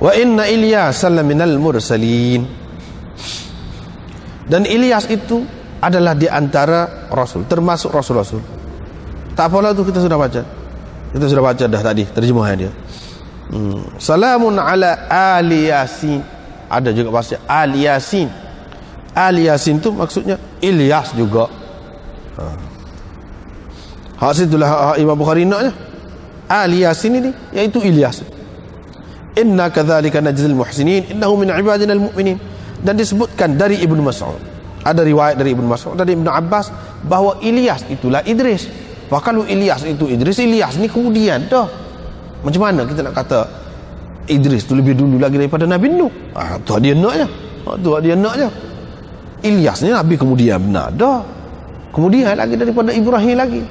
Wa inna Ilyas minal mursalin. Dan Ilyas itu adalah di antara rasul, termasuk rasul-rasul. Tak apalah tu, kita sudah baca. Kita sudah baca dah tadi terjemahan dia. Salamun ala ali Yasin. Ada juga bahasa Ali Yasin. Ali Yasin tu maksudnya Ilyas juga. Hak situlah Imam Bukhari naknya. Ali Yasin ini iaitu Ilyas. Inna kadzalika najzil muhsinin innahu min ibadina almu'minin. Dan disebutkan dari Ibnu Mas'ud. Ada riwayat dari Ibnu Mas'ud, dari Ibnu Abbas, bahawa Ilyas itulah Idris. Kalau Ilyas itu Idris, Ilyas ni kemudian dah. Macam mana kita nak kata Idris tu lebih dulu lagi daripada Nabi Nuh? Tu dia naknya. Tu dia naknya. Ilyas ni Nabi kemudian benar dah. Kemudian lagi daripada Ibrahim lagi.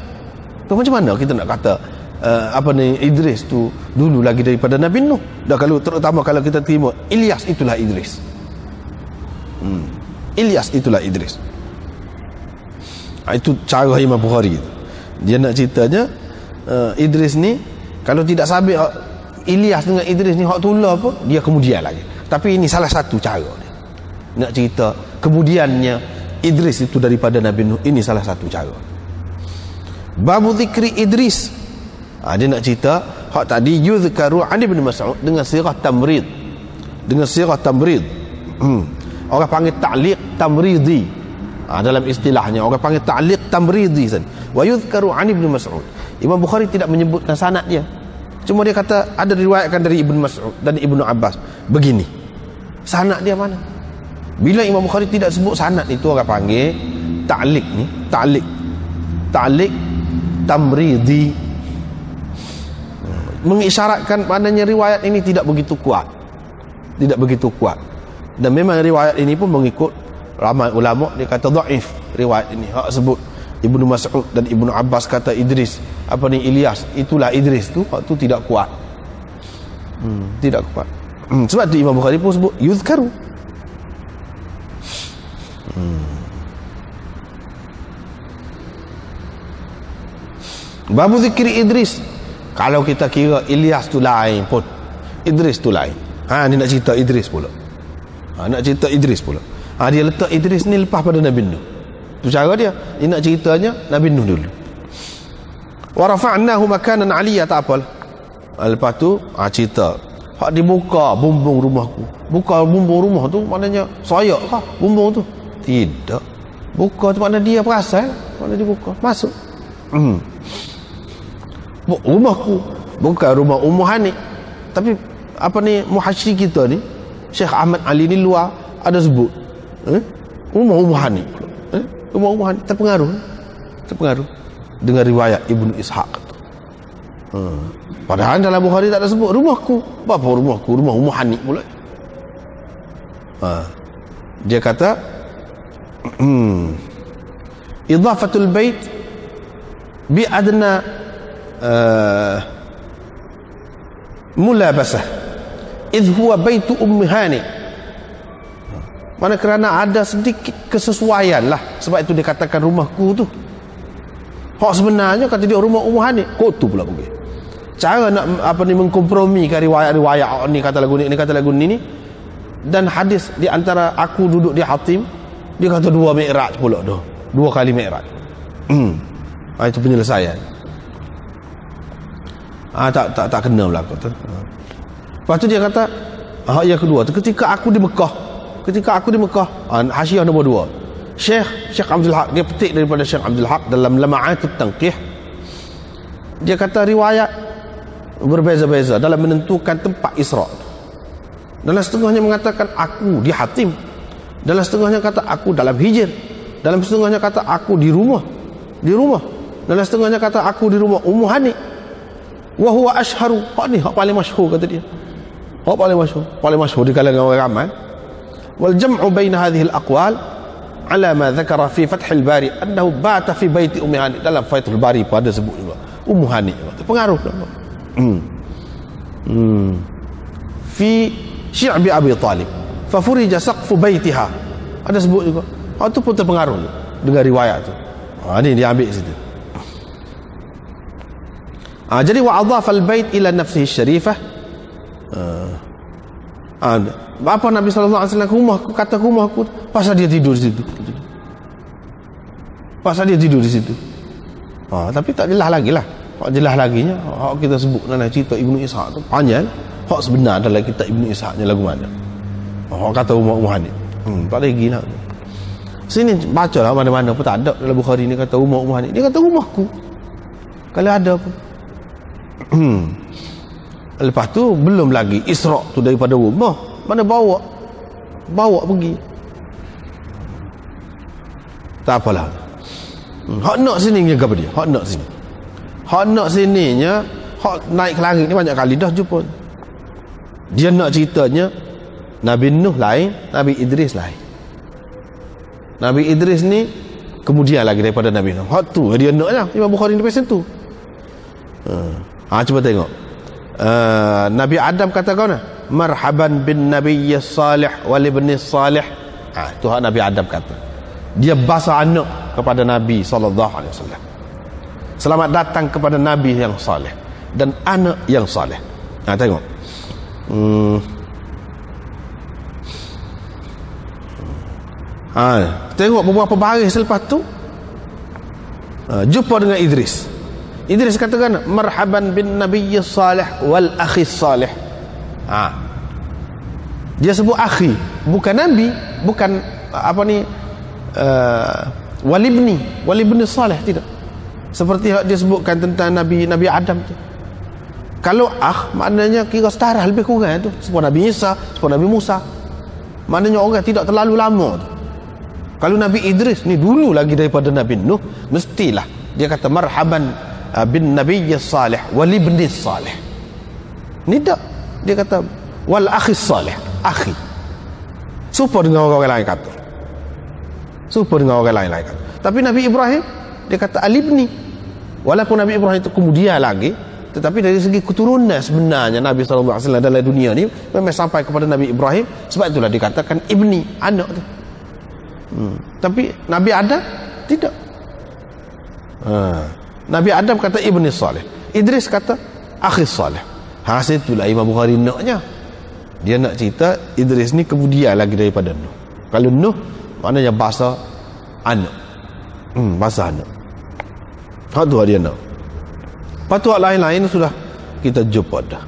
Tu macam mana kita nak kata Idris tu dulu lagi daripada Nabi Nuh? Dah terutama kalau kita terima Ilyas itulah Idris. Ilyas itulah Idris. Itu cara Imam Bukhari. Dia nak ceritanya Idris ni kalau tidak sabit Ilyas dengan Idris ni hak tula apa, dia kemudian lagi. Tapi ini salah satu cara dia nak cerita kemudiannya Idris itu daripada Nabi Nuh. Ini salah satu cara. Babu zikri Idris. Dia nak cerita hak tadi yuzkaru an Ibn Mas'ud dengan sirah tamrid. Dengan sirah tamrid. Orang panggil ta'liq tamridi. Dalam istilahnya orang panggil ta'liq tamridi. Wa yuzkaru an Ibn Mas'ud. Imam Bukhari tidak menyebutkan sanad dia. Cuma dia kata ada diriwayatkan dari Ibn Mas'ud dan Ibnu Abbas begini. Sanad dia mana? Bila Imam Bukhari tidak sebut sanad, itu orang panggil ta'liq ni, ta'liq tamridi. Mengisyaratkan maknanya riwayat ini tidak begitu kuat. Tidak begitu kuat. Dan memang riwayat ini pun mengikut ramai ulama, dia kata dhaif riwayat ini. Hak sebut Ibnu Mas'ud dan Ibnu Abbas kata Idris, Ilyas itulah Idris tu, hak tu tidak kuat. Tidak kuat. Sebab tu Imam Bukhari pun sebut yuzkaru. Babu zikri Idris. Kalau kita kira Ilyas tu lain pun, Idris tu lain. Ni nak cerita Idris pula. Nak cerita Idris pula. Dia letak Idris ni lepas pada Nabi Nuh. Tu cara dia. Dia nak ceritanya Nabi Nuh dulu. Wa rafa'nahu makanan 'aliyya, tak apalah. Lepas tu cerita hak dibuka bumbung rumahku. Buka bumbung rumah tu maknanya soyak kah bumbung tu? Tidak. Buka tu makna dia perasan, makna dia buka, masuk. Rumahku, bukan rumah Ummu Hani. Tapi muhasyir kita ni Syekh Ahmad Ali ni luar ada sebut rumah Ummu Hani. Rumah Ummu Hani terpengaruh dengan riwayat Ibnu Ishaq. Padahal dalam Bukhari tak ada sebut rumahku. Apa rumahku? Rumah Ummu Hani pula. Dia kata idafatul bait bi adna mulabasah idh huwa baitu Ummu Hani. Mana kerana ada sedikit kesesuaian lah, sebab itu dikatakan rumahku tu. Hak sebenarnya kata dia rumah Ummu Hani, kok tu pula pergi. Cara nak mengkompromikan riwayat-riwayat ni kata lagu ni kata lagu ni dan hadis di antara aku duduk di Hatim, dia kata 2 mi'raj pula dah. 2 kali mi'raj. Itu penyelesaian. Tak kena berlaku tu. Lepas tu dia kata yang kedua tu ketika aku di Mekah, hasyiah nombor 2 Syekh Abdul Haq, dia petik daripada Syekh Abdul Haq dalam Lama'atut Tanqih. Dia kata riwayat berbeza-beza dalam menentukan tempat Isra. Dalam setengahnya mengatakan aku di Hatim, dalam setengahnya kata aku dalam Hijr, dalam setengahnya kata aku di rumah, dalam setengahnya kata aku di rumah Ummu Hani. Wa huwa ashharu, hak paling masyhur kata dia. Hak paling masyhur di kalangan orang ramai. Wal jam'u baina hadhihi al-aqwal ala ma dhakara fi Fathul Bari annahu bata fi baiti Ummi Hani. Dalam Fathul Bari pada sebut juga Ummu Hani. Pengaruh fi syi'bi Abi Talib fa furija saqfu baitiha. Ada sebut juga. Itu pun terpengaruh dengan riwayat tu. Ni dia ambil situ. Jadi wa adhafa al-bait ila nafsihi syarifah. Apa Nabi sallallahu alaihi wasallam rumahku, kata rumahku pasal dia tidur di situ. Tapi tak jelas lagi lah. Hak jelas laginya hak kita sebut dalam cerita Ibnu Ishaq tu panjang. Hak sebenar dalam kitab Ibnu Ishaq ni lagu mana? Hak kata rumah Ummu Hani. Tak lagi lah. Sini bacalah mana-mana pun tak ada dalam Bukhari ni kata rumah Ummu Hani. Dia kata rumahku. Kalau ada pun. Lepas tu belum lagi Isra' tu daripada rumah, mana bawa pergi. Tak apalah. Hak nak sini jaga apa dia? Hak nak sininya hak naik ke langit ni banyak kali dah jumpa. Dia nak ceritanya Nabi Nuh lain, Nabi Idris lain. Nabi Idris ni kemudian lagi daripada Nabi Nuh. Hak tu dia naknya Imam Bukhari ni pasal tu. Cuba tengok. Nabi Adam kata kau nah, marhaban bin nabiyyi salih wal ibni salih. Tu hak Nabi Adam kata. Dia basa anak kepada Nabi sallallahu alaihi wasallam. Selamat datang kepada Nabi yang saleh dan anak yang saleh. Tengok. Tengok beberapa baris selepas tu jumpa dengan Idris. Idris katakan marhaban bin nabiyyi salih wal akhi salih. Dia sebut akhi, bukan nabi, bukan apa ni, walibni salih, tidak. Seperti dia sebutkan tentang Nabi Adam tu. Kalau maknanya kira setara lebih kurang tu. Seperti Nabi Isa, seperti Nabi Musa. Maknanya orang tidak terlalu lama tu. Kalau Nabi Idris ni dulu lagi daripada Nabi Nuh, mestilah dia kata marhaban bin nabiyyi salih wal ibni salih. Ni tak. Dia kata wal akhi salih, akhi. Super dengan orang lain kata. Super dengan orang lain kata. Tapi Nabi Ibrahim dia kata alibni. Walaupun Nabi Ibrahim itu kemudian lagi, tetapi dari segi keturunan sebenarnya Nabi SAW dalam dunia ni memang sampai kepada Nabi Ibrahim. Sebab itulah dikatakan ibni, anak tu. Tapi Nabi Adam tidak. Nabi Adam kata ibni salih, Idris kata akhi salih. Situlah Imam Bukhari naknya. Dia nak cerita Idris ni kemudian lagi daripada Nuh. Kalau Nuh maknanya bahasa anak. Bahasa anak. Hak tu dia nak. Lepas tu lain-lain sudah kita jumpa dah.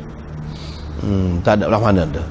Tak ada belah mana dah.